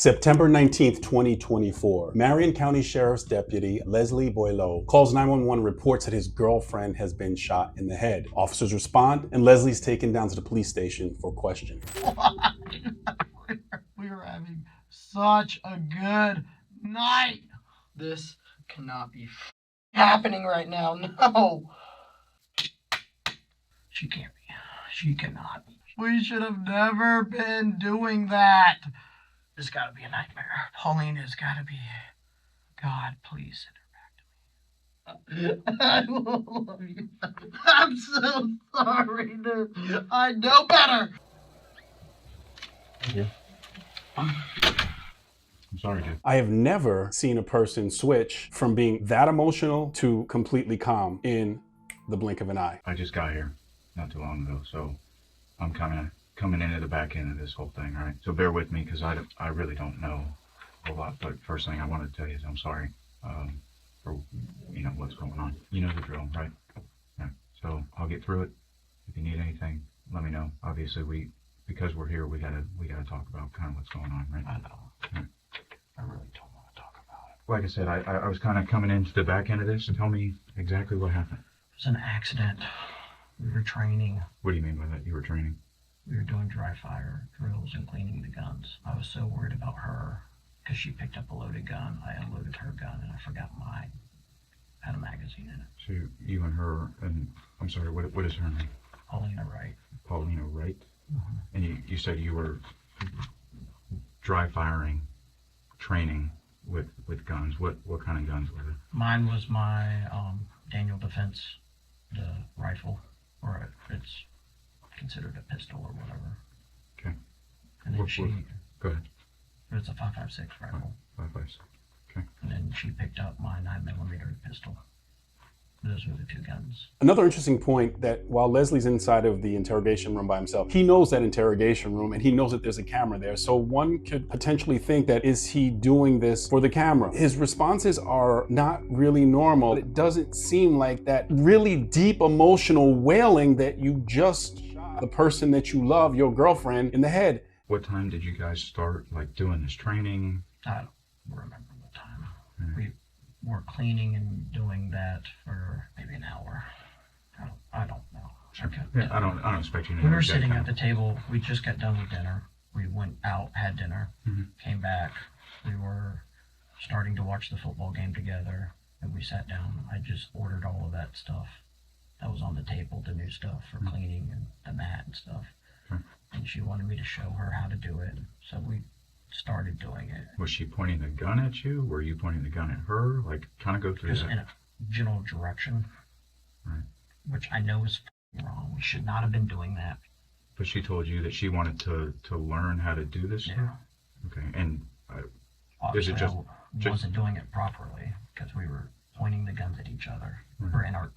September 19th, 2024. Marion County Sheriff's Deputy Leslie Boileau calls 911 and reports that his girlfriend has been shot in the head. Officers respond, and Leslie's taken down to the police station for questioning. We were having such a good night. This cannot be happening right now. No. She can't be. She cannot be. We should have never been doing that. This got to be a nightmare. Pauline has got to be. God, please send her back to me. I love you. I'm so sorry, dude. I know better. Yeah. I'm sorry, dude. I have never seen a person switch from being that emotional to completely calm in the blink of an eye. I just got here not too long ago, so I'm kind of coming into the back end of this whole thing, right? So bear with me, because I really don't know a lot. But first thing I wanted to tell you is I'm sorry for what's going on. You know the drill, right? Yeah. So I'll get through it. If you need anything, let me know. Obviously, because we're here, we gotta talk about kind of what's going on, right? I know. Right. I really don't want to talk about it. Like I said, I was kind of coming into the back end of this. Tell me exactly what happened. It was an accident. We were training. What do you mean by that? You were training? We were doing dry fire drills and cleaning the guns. I was so worried about her because she picked up a loaded gun. I unloaded her gun and I forgot mine had a magazine in it. So you and her, and I'm sorry, what is her name? Paulina Wright. Paulina Wright? Mm-hmm. And you said you were dry firing, training with guns. What kind of guns were they? Mine was my Daniel Defense, the rifle, or it's considered a pistol or whatever. Okay. And then go ahead. It's a 5.56 rifle. 5.56. Okay. And then she picked up my 9mm pistol. Those were the two guns. Another interesting point that while Leslie's inside of the interrogation room by himself, he knows that interrogation room and he knows that there's a camera there. So one could potentially think that, is he doing this for the camera? His responses are not really normal. It doesn't seem like that really deep emotional wailing that you just shot the person that you love, your girlfriend, in the head. What time did you guys start doing this training? I don't remember what time. We were cleaning and doing that for maybe an hour. I don't know. Sure. Yeah, I don't expect you to know. We were sitting at the table. We just got done with dinner. We went out, had dinner, came back. We were starting to watch the football game together, and we sat down. I just ordered all of that stuff that was on the table, the new stuff for cleaning and the mat and stuff. And she wanted me to show her how to do it, so we started doing it. Was she pointing the gun at you? Were you pointing the gun at her? Kind of go through Just that. in a general direction, Right. which I know is wrong. We should not have been doing that. But she told you that she wanted to learn how to do this? Yeah. Okay. And Obviously, is it I wasn't doing it properly because we were pointing the guns at each other, or in our,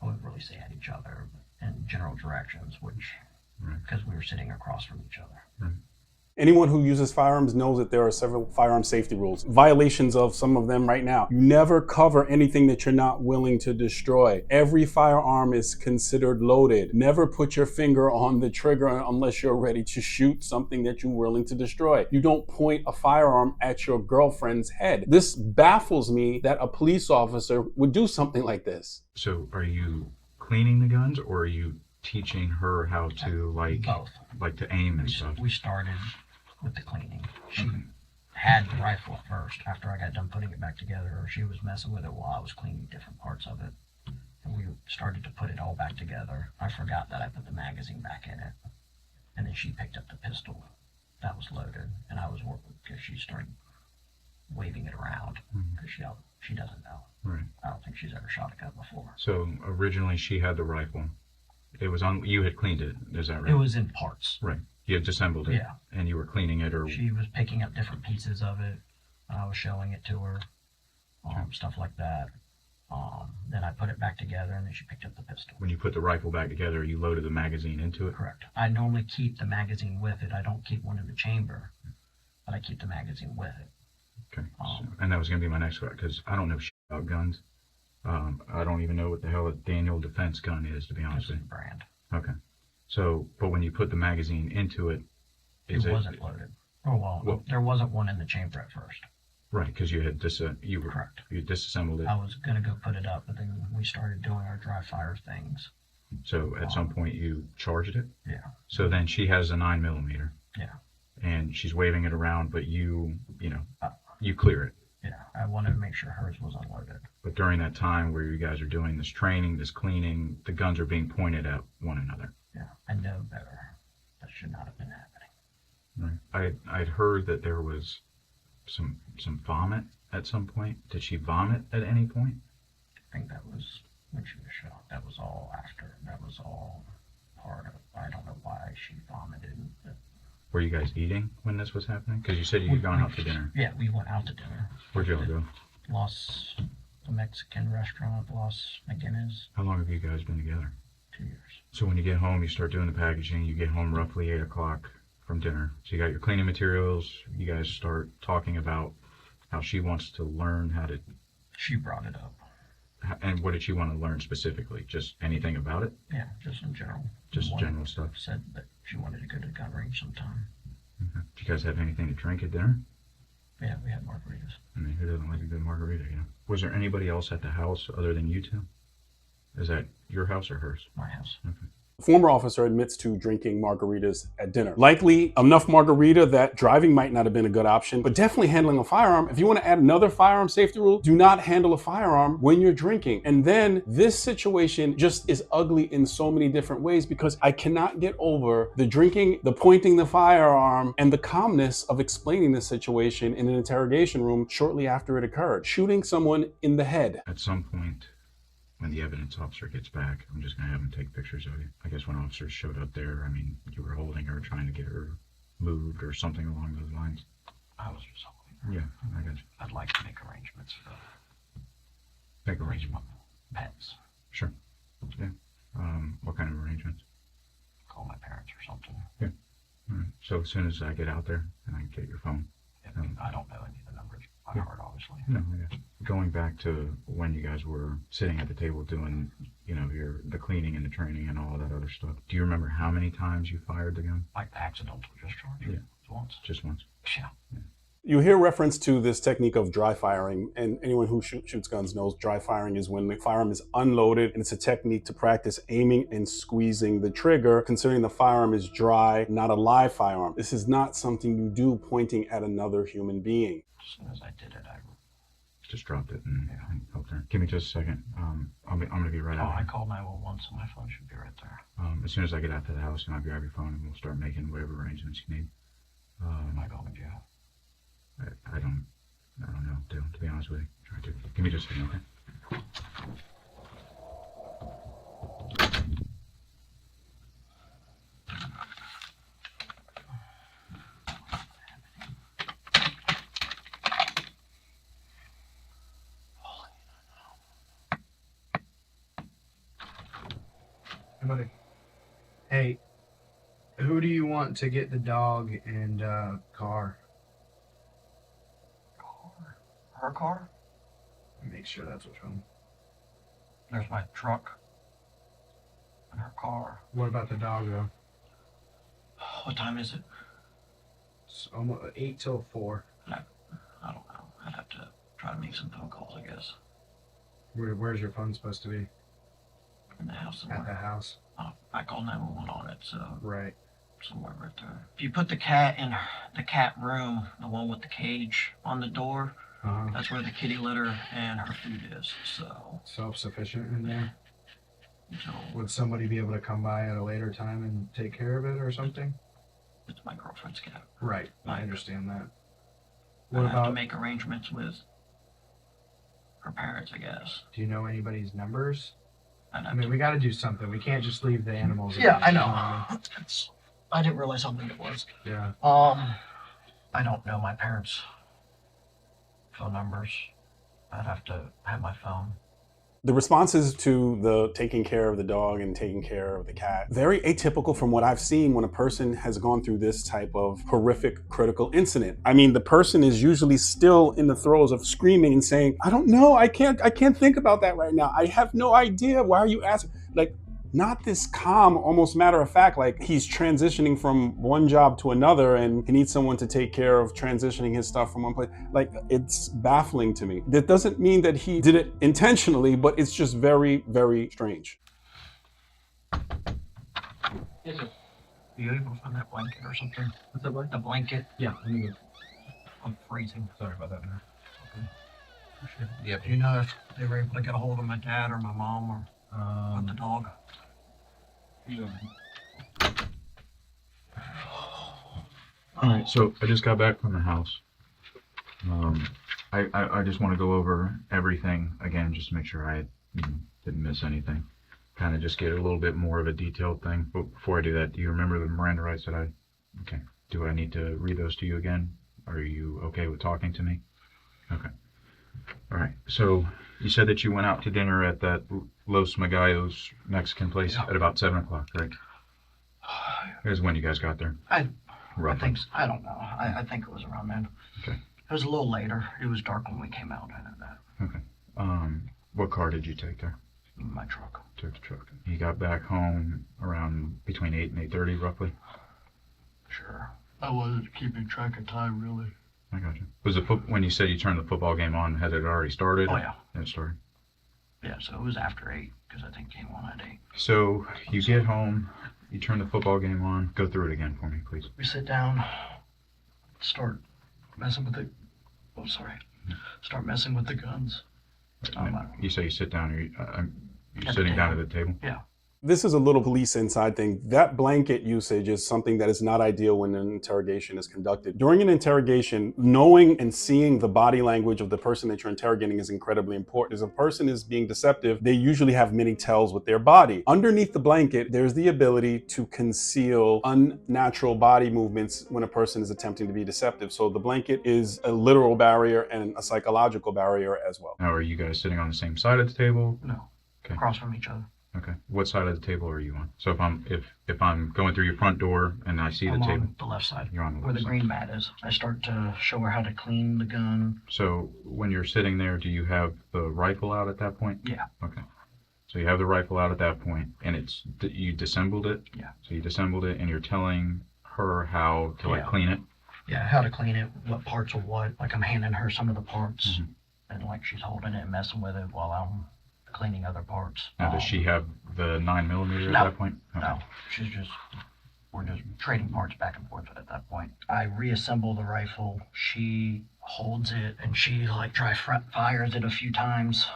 I wouldn't really say at each other, but in general directions, which, because we were sitting across from each other. Right. Anyone who uses firearms knows that there are several firearm safety rules. Violations of some of them right now. You never cover anything that you're not willing to destroy. Every firearm is considered loaded. Never put your finger on the trigger unless you're ready to shoot something that you're willing to destroy. You don't point a firearm at your girlfriend's head. This baffles me that a police officer would do something like this. So are you cleaning the guns, or are you teaching her how to Both. To aim and stuff? We started with the cleaning. She had the rifle first after I got done putting it back together, or she was messing with it while I was cleaning different parts of it. And we started to put it all back together. I forgot that I put the magazine back in it. And then she picked up the pistol that was loaded, and I was working because she started waving it around because she doesn't know. Right. I don't think she's ever shot a gun before. So originally she had the rifle. It was on. You had cleaned it. Is that right? It was in parts. Right. You had disassembled it. Yeah. And you were cleaning it, or she was picking up different pieces of it. I was showing it to her, stuff like that. Then I put it back together, and then she picked up the pistol. when you put the rifle back together, you loaded the magazine into it. Correct. I normally keep the magazine with it. I don't keep one in the chamber, but I keep the magazine with it. Okay. And that was going to be my next question, because I don't know shit about guns. I don't even know what the hell a Daniel Defense gun is, to be honest with you. Brand. Okay. So, but when you put the magazine into it, It wasn't loaded. Oh, well, Well- there wasn't one in the chamber at first. Right, because you had Correct. you disassembled it. I was going to go put it up, but then we started doing our dry fire things. So at some point you charged it. Yeah. So then she has a 9mm. Yeah. And she's waving it around, but you clear it. Yeah. I wanted to make sure hers was unloaded. But during that time where you guys are doing this training, this cleaning, the guns are being pointed at one another. Yeah. I know better. That should not have been happening. Right. I'd heard that there was some vomit at some point. Did she vomit at any point? I think that was when she was shot. That was all after. That was all part of. I don't know why she vomited. But Were you guys eating when this was happening? Because you said you had gone out to dinner. yeah, we went out to dinner. Where'd y'all go? Los, the Mexican restaurant, Los McGinnis, How long have you guys been together? 2 years. So when you get home, you start doing the packaging. You get home roughly 8 o'clock from dinner. So you got your cleaning materials. You guys start talking about how she wants to learn how to. She brought it up. And what did she want to learn specifically? Just anything about it? Yeah, just in general. Just Wanted- general stuff. Said that she wanted to go to the gun range sometime. Okay. Did you guys have anything to drink at dinner? Yeah, we had margaritas. I mean, who doesn't like a good margarita, you know? Was there anybody else at the house other than you two? Is that your house or hers? My house. Okay. The former officer admits to drinking margaritas at dinner. Likely enough margarita that driving might not have been a good option, but definitely handling a firearm. If you want to add another firearm safety rule, do not handle a firearm when you're drinking. And then this situation just is ugly in so many different ways because I cannot get over the drinking, the pointing the firearm, and the calmness of explaining the situation in an interrogation room shortly after it occurred. Shooting someone in the head. At some point, when the evidence officer gets back, I'm just going to have him take pictures of you. I guess when officers showed up there, I mean, you were holding her, trying to get her moved or something along those lines. I was just hoping. Yeah, I got you. I'd like to make arrangements for Make arrangements. pets. Sure. Yeah. What kind of arrangements? Call my parents or something. All right. So as soon as I get out there and I can get your phone. I don't know any of the numbers by heart, obviously. No, I got you. Going back to when you guys were sitting at the table doing, the cleaning and the training and all that other stuff. Do you remember how many times you fired the gun? Like the accidental discharge. Yeah. Once. Just once. Yeah. You hear reference to this technique of dry firing, and anyone who shoots guns knows dry firing is when the firearm is unloaded, and it's a technique to practice aiming and squeezing the trigger, considering the firearm is dry, not a live firearm. This is not something you do pointing at another human being. As soon as I did it, I Just dropped it and helped her. Give me just a second. I'm going to be right out. I called 911, so my phone should be right there. As soon as I get out to the house, I'll grab your phone and we'll start making whatever arrangements you need. Am I going to jail? I don't know, to be honest with you. Try to. Give me just a second, okay? Hey, buddy. Hey, who do you want to get the dog and car? Her car? Make sure that's which one. There's my truck. And her car. What about the dog though? What time is it? It's almost 8 till 4. I don't know. I'd have to try to make some phone calls, I guess. Where's your phone supposed to be? In the house At the somewhere. house. I called 911 on it, so Right. somewhere right there. If you put the cat in the cat room, the one with the cage on the door, that's where the kitty litter and her food is. So, Self-sufficient in there. so Would somebody be able to come by at a later time and take care of it or something? it's my girlfriend's cat. Right. I understand that. I What have to about, make arrangements with her parents, I guess. do you know anybody's numbers? I'd I have mean, to- we got to do something. We can't just leave the animals. Yeah, I alone. know. I didn't realize how big it was. Yeah. I don't know my parents' phone numbers. I'd have to have my phone. The responses to the taking care of the dog and taking care of the cat, very atypical from what I've seen when a person has gone through this type of horrific critical incident. I mean, the person is usually still in the throes of screaming and saying, I don't know, I can't think about that right now. I have no idea. Why are you asking? Like, not this calm, almost matter of fact, like he's transitioning from one job to another and he needs someone to take care of transitioning his stuff from one place. Like, it's baffling to me. That doesn't mean that he did it intentionally, but it's just very, very strange. Yes, sir. Are you able to find that blanket or something? What's that blanket? The blanket? Yeah, let me go. I'm freezing. Sorry about that, man. Yep. Do you know if they were able to get a hold of my dad or my mom or the dog? All right, so I just got back from the house. I just want to go over everything again, just to make sure I didn't miss anything. Kind of just get a little bit more of a detailed thing. But before I do that, do you remember the Miranda rights that okay. Do I need to read those to you again? Are you okay with talking to me? Okay. All right. So you said that you went out to dinner at that Los Magallos Mexican place at about 7 o'clock, right? Here's when you guys got there. I Roughly. think so. I don't know. I think it was around then. Okay. It was a little later. It was dark when we came out. I know that. Okay. What car did you take there? My truck. Took the truck. You got back home around between 8 and 8:30, roughly. Sure. I wasn't keeping track of time, really. I got you. Was when you said you turned the football game on? Had it already started? Oh, yeah. It started. Yeah, so it was after 8, because I think game on at 8. So you get home, you turn the football game on. Go through it again for me, please. We sit down, start messing with the. Oh, sorry. Start messing with the guns. You say you sit down. You're At the sitting down at table. the table. Yeah. This is a little police inside thing. That blanket usage is something that is not ideal when an interrogation is conducted. During an interrogation, knowing and seeing the body language of the person that you're interrogating is incredibly important. As a person is being deceptive, they usually have many tells with their body. Underneath the blanket, there's the ability to conceal unnatural body movements when a person is attempting to be deceptive. So the blanket is a literal barrier and a psychological barrier as well. Now, are you guys sitting on the same side of the table? No. Okay. Across from each other. Okay. What side of the table are you on? So if I'm going through your front door and I see the I'm table, on the left side. you're on the Where left the side. green mat is. I start to show her how to clean the gun. So when you're sitting there, do you have the rifle out at that point? Yeah. Okay. So you have the rifle out at that point, and you disassembled it? Yeah. So you disassembled it, and you're telling her how to Yeah. clean it? Yeah, how to clean it, what parts are what. Like I'm handing her some of the parts, Mhm. and like she's holding it and messing with it while I'm cleaning other parts. Now, does she have the 9mm No. at that point? Okay. No, we're just trading parts back and forth at that point. I reassemble the rifle. She holds it and she like fires it a few times.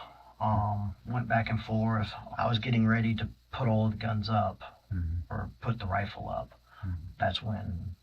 Went back and forth. I was getting ready to put all the guns up Mhm. or put the rifle up. Mhm. That's when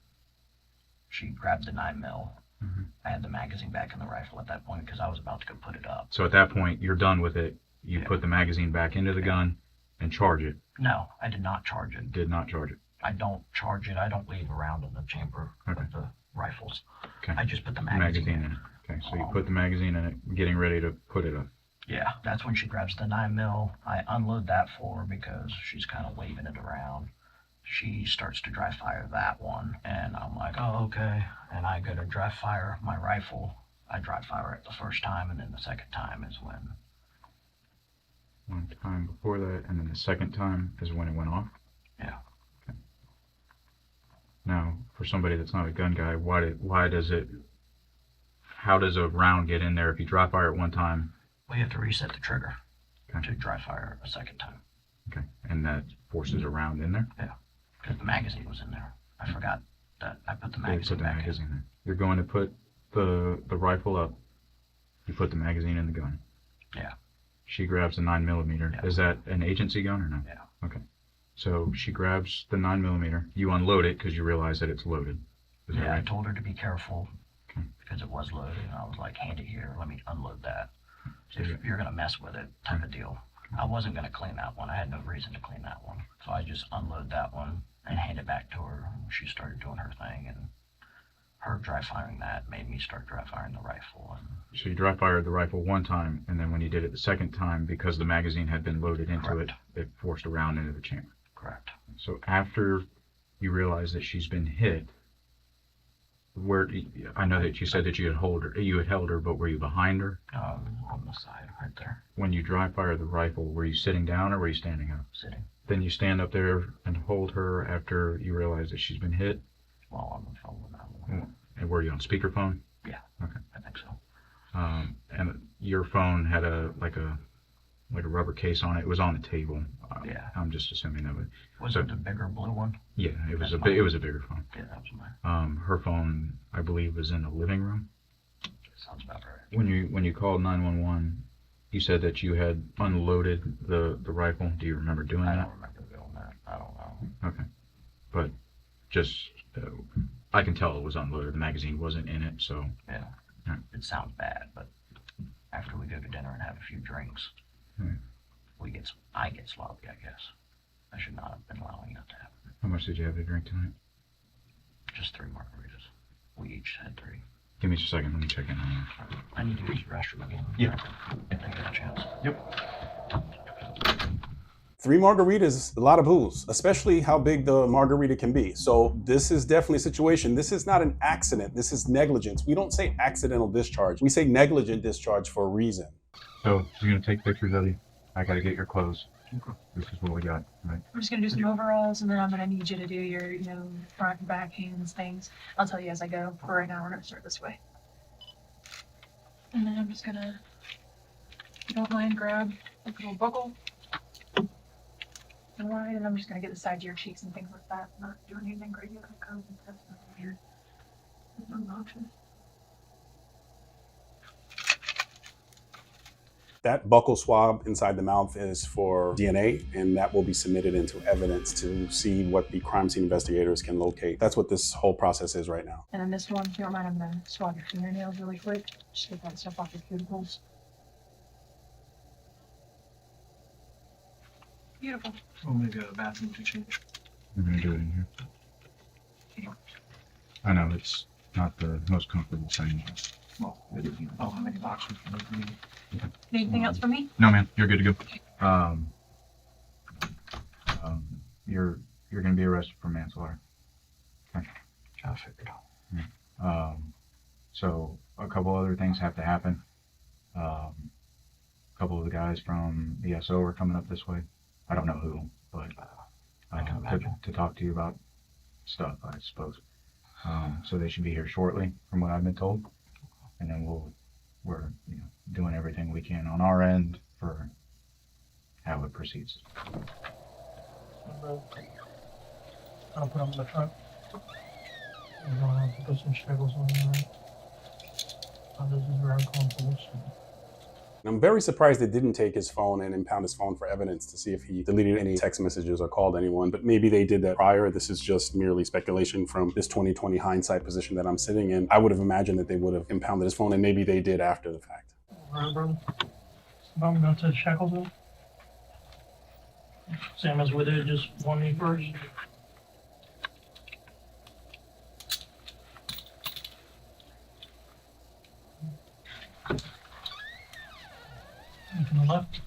she grabbed the 9mm. Mhm. I had the magazine back in the rifle at that point because I was about to go put it up. So at that point, you're done with it. You Yeah. put the magazine back into the gun and charge it. No, I did not charge it. Did not charge it. I don't charge it. I don't leave around in the chamber Okay. with the rifles. Okay. I just put the Magazine magazine in it. Okay, so you put the magazine in it, getting ready to put it up. Yeah, that's when she grabs the 9mm. I unload that for her because she's kind of waving it around. She starts to dry fire that one, and I'm like, oh, okay. And I go to dry fire my rifle. I dry fire it the first time, and then the second time is when. One time before that, and then the second time is when it went off? Yeah. Okay. Now, for somebody that's not a gun guy, how does a round get in there if you dry fire it one time? We have to reset the trigger Okay. to dry fire a second time Okay, and that forces a round in there? because the magazine was in there. I forgot that I put the So you magazine put the back magazine there. You're going to put the rifle up. You put the magazine in the gun. Yeah. She grabs the 9mm. Yeah. Is that an agency gun or no? Yeah. Okay. So she grabs the 9mm. You unload it because you realize that it's loaded. Is in. that Yeah, I right? told her to be careful Okay. because it was loaded. And I was like, hand it here. Let me unload that. So If you're going to mess with it, type of deal. I wasn't going to clean that one. I had no reason to clean that one. So I just unload that one and hand it back to her. She started doing her thing, and her dry firing that made me start dry firing the rifle. And So you dry fired the rifle one time, and then when you did it the second time, because the magazine had been loaded into Correct. it forced a round into the chamber. correct. So after you realize that she's been hit, I know that you said that you had held her, but were you behind her? On the side right there, When you dry fired the rifle, were you sitting down or were you standing up? sitting. Then you stand up there and hold her after you realize that she's been hit. While on the phone with that. And were you on speakerphone? Yeah. Okay. I think so. And your phone had a rubber case on it. It was on the table. Yeah. I'm just assuming that would. Was it the bigger blue one? Yeah, it was That's it was a bigger phone. Yeah, that was mine. Her phone, I believe, was in the living room. Sounds about right. When you called 911, you said that you had unloaded the rifle. Do you remember doing I that? don't remember doing that. I don't know. Okay, but just I can tell it was unloaded. The magazine wasn't in it, so. Yeah. Right. It sounds bad, but after we go to dinner and have a few drinks, I get sloppy, I guess. I should not have been allowing that to happen. How much did you have to drink tonight? Just 3 margaritas. We each had 3. Give me just a second. Let me check in on you. I need to use the restroom again. Yeah. If I get a chance. Yep. 3 margaritas is a lot of booze, especially how big the margarita can be. So this is definitely a situation. This is not an accident. This is negligence. We don't say accidental discharge. We say negligent discharge for a reason. So you're gonna take pictures of you. I gotta get your clothes. This is what we got, right? I'm just gonna do some overalls, and then I'm gonna need you to do your, front and back hands things. I'll tell you as I go. For right now, we're gonna start this way. And then I'm just gonna, if you don't mind, grab a little buckle. Alright, and I'm just gonna get the sides of your cheeks and things like that. Not doing anything crazy like codes and stuff. Nothing weird. Nothing obnoxious. That buccal swab inside the mouth is for DNA, and that will be submitted into evidence to see what the crime scene investigators can locate. That's what this whole process is right now. And then this one, if you don't mind, I'm gonna swab your fingernails really quick. Just get that stuff off your cuticles. Beautiful. I'm gonna go to the bathroom to change. We're gonna do it in here. I know it's not the most comfortable thing. Well, I'll have any boxes for me. Anything else for me? No, man, you're good to go. You're gonna be arrested for manslaughter. I figured out. So a couple other things have to happen. A couple of the guys from the SO are coming up this way. I don't know who, but I can imagine. to talk to you about stuff, I suppose. So they should be here shortly, from what I've been told. And then we're doing everything we can on our end for how it proceeds. I'll put them in the trunk. I'm going to have to put some shackles on there. This is where I'm calling police. And I'm very surprised they didn't take his phone and impound his phone for evidence to see if he deleted any text messages or called anyone, but maybe they did that prior. This is just merely speculation from this 2020 hindsight position that I'm sitting in. I would have imagined that they would have impounded his phone, and maybe they did after the fact. All right, brother. I'm going to shackles in. Sam is with it, just want me first. To the left.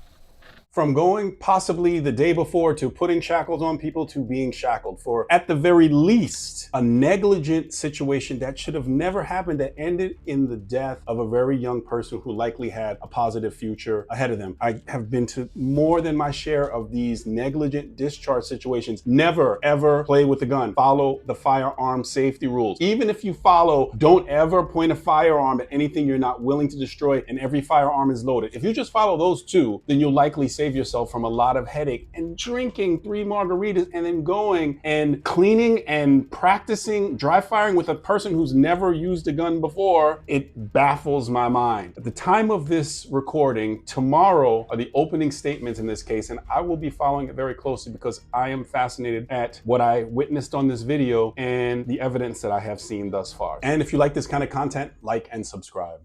From going possibly the day before to putting shackles on people to being shackled for, at the very least, a negligent situation that should have never happened, that ended in the death of a very young person who likely had a positive future ahead of them. I have been to more than my share of these negligent discharge situations. Never, ever play with a gun. Follow the firearm safety rules. Even if you follow, don't ever point a firearm at anything you're not willing to destroy, and every firearm is loaded. If you just follow those 2, then you'll likely save yourself from a lot of headache. And drinking 3 margaritas and then going and cleaning and practicing dry firing with a person who's never used a gun before, it baffles my mind. At the time of this recording, tomorrow are the opening statements in this case, and I will be following it very closely because I am fascinated at what I witnessed on this video and the evidence that I have seen thus far. And if you like this kind of content, like and subscribe.